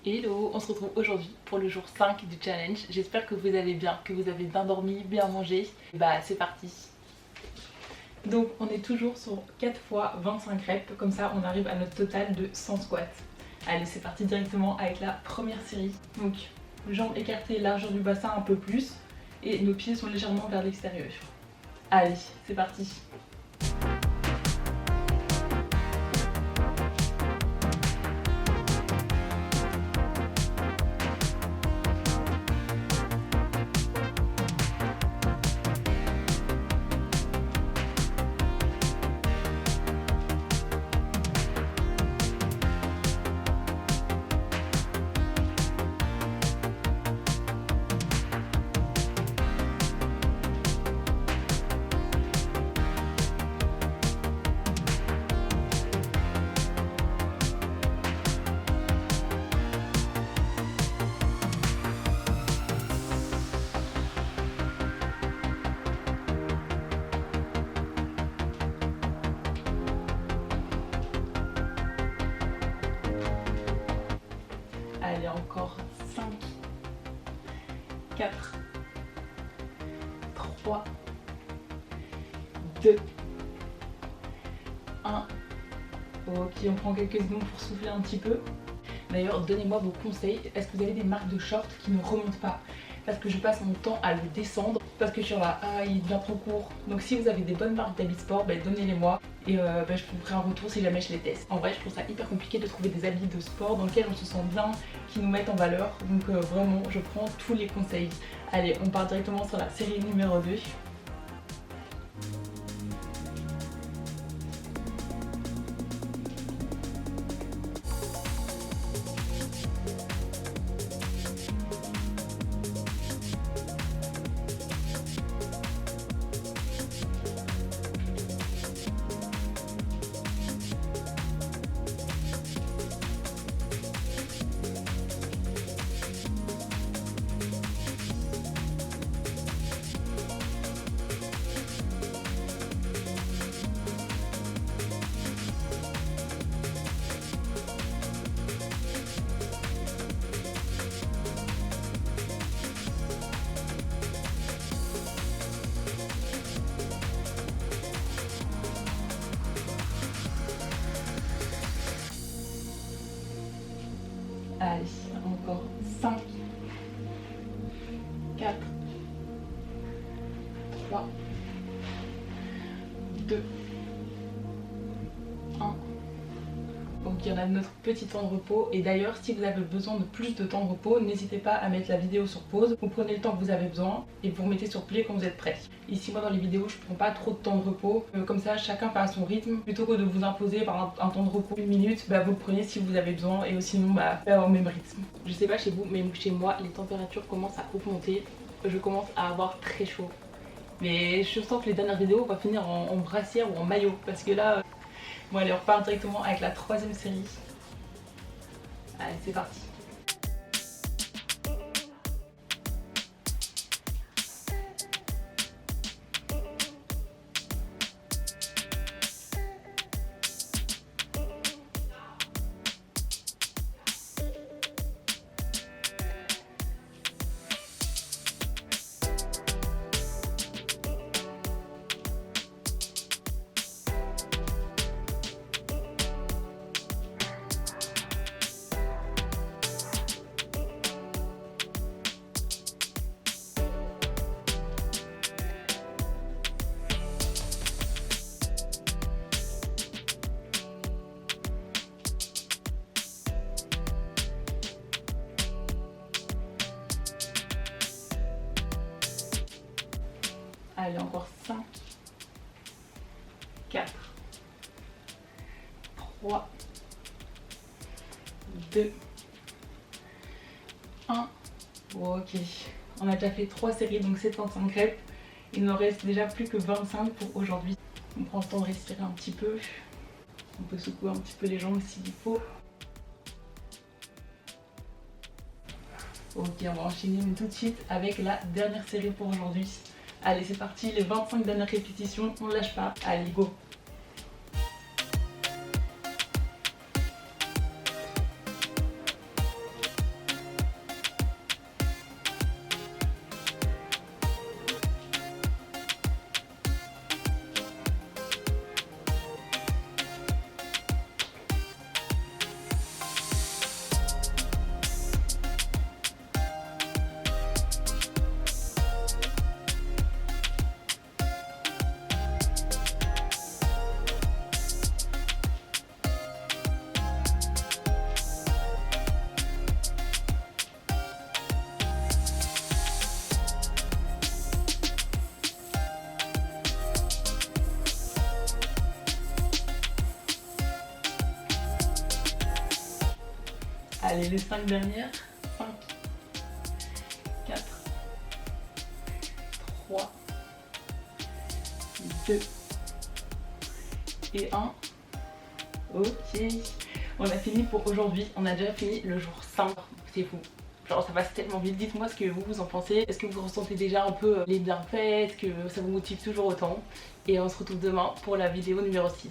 Hello, on se retrouve aujourd'hui pour le jour 5 du challenge. J'espère que vous allez bien, que vous avez bien dormi, bien mangé. Bah c'est parti. Donc on est toujours sur 4 fois 25 reps, comme ça on arrive à notre total de 100 squats. Allez, c'est parti directement avec la première série. Donc jambes écartées, largeur du bassin un peu plus et nos pieds sont légèrement vers l'extérieur. Allez, c'est parti. Allez, encore 5, 4, 3, 2, 1. Ok, on prend quelques secondes pour souffler un petit peu. D'ailleurs, donnez-moi vos conseils. Est-ce que vous avez des marques de shorts qui ne remontent pas? Parce que je passe mon temps à le descendre. Parce que je suis là, il devient trop court. Donc si vous avez des bonnes marques d'habits sport, donnez-les-moi. Et je vous ferai un retour si jamais je les teste. En vrai, je trouve ça hyper compliqué de trouver des habits de sport dans lesquels on se sent bien, qui nous mettent en valeur. Donc vraiment, je prends tous les conseils. Allez, on part directement sur la série numéro 2. Allez, encore 5, 4, 3, 2, 1. Donc il y en a notre petit temps de repos. Et d'ailleurs, si vous avez besoin de plus de temps de repos, n'hésitez pas à mettre la vidéo sur pause. Vous prenez le temps que vous avez besoin et vous remettez sur play quand vous êtes prêt. Ici, moi dans les vidéos, je prends pas trop de temps de repos. Comme ça, chacun fait à son rythme. Plutôt que de vous imposer par un temps de repos 1 minute, vous le prenez si vous avez besoin et sinon, au même rythme. Je sais pas chez vous, mais chez moi, les températures commencent à augmenter. Je commence à avoir très chaud. Mais je sens que les dernières vidéos, on va finir en brassière ou en maillot. Parce que là, bon allez, on repart directement avec la 3e série. Allez, c'est parti. Allez, encore 5, 4, 3, 2, 1. Bon, ok, on a déjà fait 3 séries, donc 75 reps. Il nous reste déjà plus que 25 pour aujourd'hui. On prend le temps de respirer un petit peu. On peut secouer un petit peu les jambes s'il faut. Ok, on va enchaîner tout de suite avec la dernière série pour aujourd'hui. Allez, c'est parti, les 25 dernières répétitions, on ne lâche pas. Allez, go! Allez, les 5 dernières. 5, 4, 3, 2 et 1. Ok, on a fini pour aujourd'hui. On a déjà fini le jour 5. C'est fou. Genre ça passe tellement vite. Dites-moi ce que vous en pensez. Est-ce que vous ressentez déjà un peu les bienfaits? Est-ce que ça vous motive toujours autant? Et on se retrouve demain pour la vidéo numéro 6.